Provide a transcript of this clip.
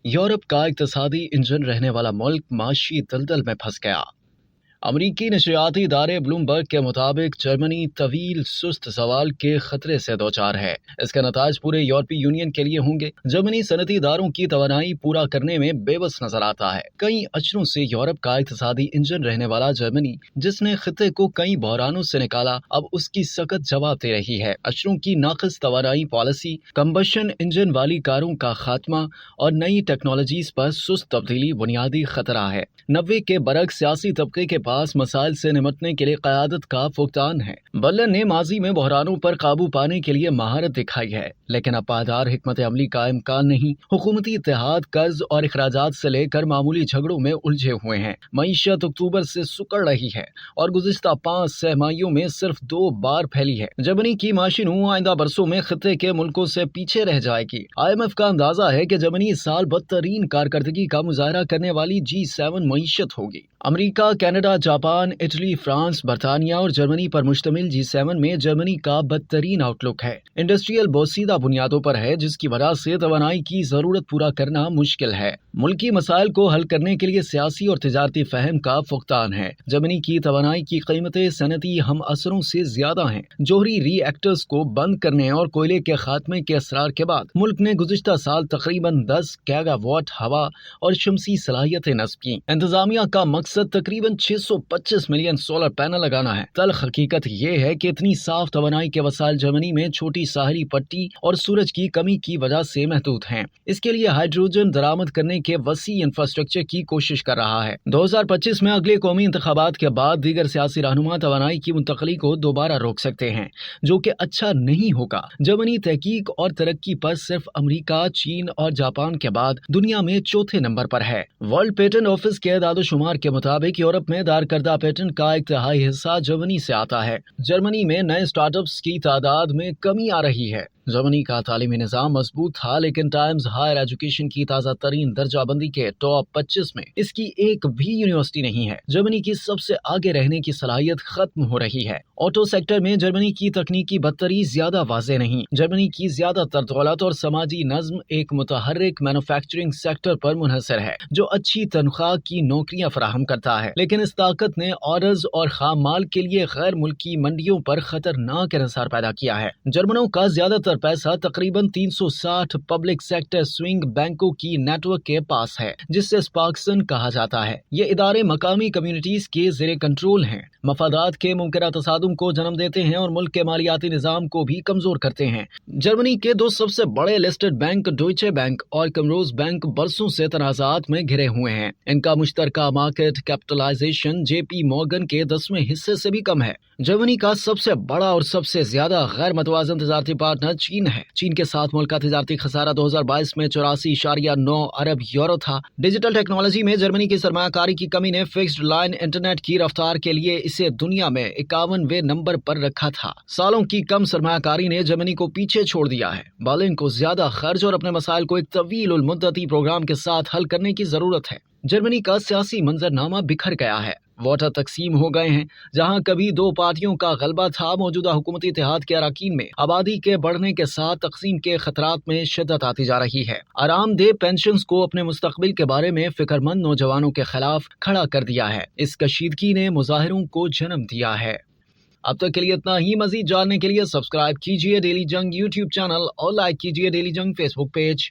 Europe का इक़्तिसादी engine रहने वाला मुल्क माशी दलदल में फंस गया। अमरीकी नशरियाती इदारे ब्लूमबर्ग के मुताबिक जर्मनी तवील सुस्त ज़वाल के खतरे से दोचार है। इसका नताज पूरे यूरोपीय यूनियन के लिए होंगे। जर्मनी सनती इदारों की तवानाई पूरा करने में बेबस नजर आता है। कई अशरों से यूरोप का इक़्तिसादी इंजन रहने वाला जर्मनी, जिसने खिते को कई बहरानों से निकाला, अब उसकी सख्त जवाब दे रही है। अशरों की नाक़िस तवानाई पॉलिसी, कंबशन इंजन वाली कारों का खात्मा और नई टेक्नोलॉजीज पर सुस्त तब्दीली बुनियादी खतरा है। 90 के बरक्स सियासी तबके के पास मसाइल से निमटने के लिए क़यादत का फुकदान है। बल्लन ने माजी में बहरानों पर काबू पाने के लिए महारत दिखाई है, लेकिन अब पायदार हिकमत अमली का इम्कान नहीं। हुकूमती इत्तेहाद कर्ज और अखराजात से लेकर मामूली झगड़ों में उलझे हुए हैं। मईशत अक्टूबर से सुकड़ रही है और गुज़िश्ता 5 सहमाइयों में सिर्फ 2 बार फैली है। जर्मनी की माशी नूह आइंदा बरसों में खिते के मुल्कों से पीछे रह जाएगी। IMF का अंदाजा है कि जर्मनी इस साल बदतरीन कारकर्दगी का मुजाहरा करने वाली G7 मईशत होगी। America, Canada, Japan, Italy, France, बरतानिया और जर्मनी पर मुश्तमिल G7 में जर्मनी का बदतरीन आउटलुक है। इंडस्ट्रियल बोसीदा बुनियादों पर है, जिसकी वजह से तवानाई की जरूरत पूरा करना मुश्किल है। मुल्की मसाइल को हल करने के लिए सियासी और तिजारती फहम का फुकदान है। जर्मनी की तवानाई की कीमतें सनती हम असरों से ज्यादा हैं। जोहरी रिएक्टर्स को बंद करने और कोयले के खात्मे के असरार के बाद मुल्क ने गुज़िश्ता साल तकरीबन 10 गीगावाट हवा और शमसी सलाहियतें नस्ब की। इंतजामिया का मकसद तकरीबन 625 मिलियन सोलर पैनल लगाना है। तल्ख हकीकत ये है कि इतनी साफ तवानाई के वसाइल जर्मनी में छोटी साहली पट्टी और सूरज की कमी की वजह से महदूद हैं। इसके लिए हाइड्रोजन दरामद करने के वसी इंफ्रास्ट्रक्चर की कोशिश कर रहा है। 2025 में अगले कौमी इंतखाबात के बाद दीगर सियासी रहनुमा तवानाई की मुंतकली को दोबारा रोक सकते हैं, जो कि अच्छा नहीं होगा। जर्मनी तहकीक और तरक्की पर सिर्फ अमेरिका, चीन और जापान के बाद दुनिया में चौथे नंबर पर है। वर्ल्ड पेटेंट ऑफिस के दादोशुमार के मुताबिक यूरोप में दायर करदा पेटेंट का 1/3 हिस्सा जर्मनी से आता है। जर्मनी में नए स्टार्टअप्स की तादाद में कमी आ रही है। जर्मनी का तालीमी निज़ाम मजबूत था, लेकिन टाइम्स हायर एजुकेशन की ताज़ा तरीन दर्जाबंदी के टॉप 25 में इसकी एक भी यूनिवर्सिटी नहीं है। जर्मनी की सबसे आगे रहने की सलाहियत खत्म हो रही है। ऑटो सेक्टर में जर्मनी की तकनीकी बदतरी ज्यादा वाज़ेह नहीं। जर्मनी की ज्यादातर दौलत और समाजी नज्म एक मुतहर्रिक मैन्युफैक्चरिंग सेक्टर पर मुनहसर है, जो अच्छी तनख्वाह की नौकरियां फराहम करता है। लेकिन इस ताकत ने ऑर्डर्स और खाम माल के लिए गैर मुल्की मंडियों पर खतरनाक इंहिसार पैदा किया है। जर्मनों का ज्यादातर पैसा तकरीबन 360 पब्लिक सेक्टर स्विंग बैंकों की नेटवर्क के पास है, जिससे स्पार्क्सन कहा जाता है। ये इदारे मकामी कम्युनिटीज के ज़ेरे कंट्रोल हैं, मफादात के मुमकिन तसादुम को जन्म देते हैं और मुल्क के मालियाती निज़ाम को भी कमजोर करते हैं। जर्मनी के 2 सबसे बड़े लिस्टेड बैंक डॉइचे बैंक और कमरोज बैंक बरसों से तनाज़ात में घिरे हुए हैं। इनका मुश्तरका मार्केट कैपिटलाइजेशन JP मॉर्गन के 10वें हिस्से से भी कम है। जर्मनी का सबसे बड़ा और सबसे ज्यादा गैर मतवाजन तिजारती पार्टनर चीन है। चीन के साथ मुल्क का तिजारती खसारा 2022 में 84.9 अरब यूरो था। डिजिटल टेक्नोलॉजी में जर्मनी की सरमायाकारी की कमी ने फिक्स्ड लाइन इंटरनेट की रफ्तार के लिए इसे दुनिया में 51वें नंबर पर रखा था। सालों की कम सरमायाकारी ने जर्मनी को पीछे छोड़ दिया है। बर्लिन को ज्यादा खर्च और अपने मसाइल को एक तवील उल मुद्दती प्रोग्राम के साथ हल करने की जरूरत है। जर्मनी का सियासी मंजरनामा बिखर गया है। वोटर तकसीम हो गए हैं। जहां कभी 2 पार्टियों का गलबा था, मौजूदा हुकूमती इत्तेहाद के अराकीन में आबादी के बढ़ने के साथ तकसीम के खतरात में शिद्दत आती जा रही है। आरामदेह पेंशन्स को अपने मुस्तकबिल के बारे में फिक्रमंद नौजवानों के खिलाफ खड़ा कर दिया है। इस कशीदगी ने मुजाहिरों को जन्म दिया है। अब तक के लिए इतना ही। मजीद जानने के लिए सब्सक्राइब कीजिए डेली जंग YouTube चैनल और लाइक कीजिए डेली जंग Facebook पेज।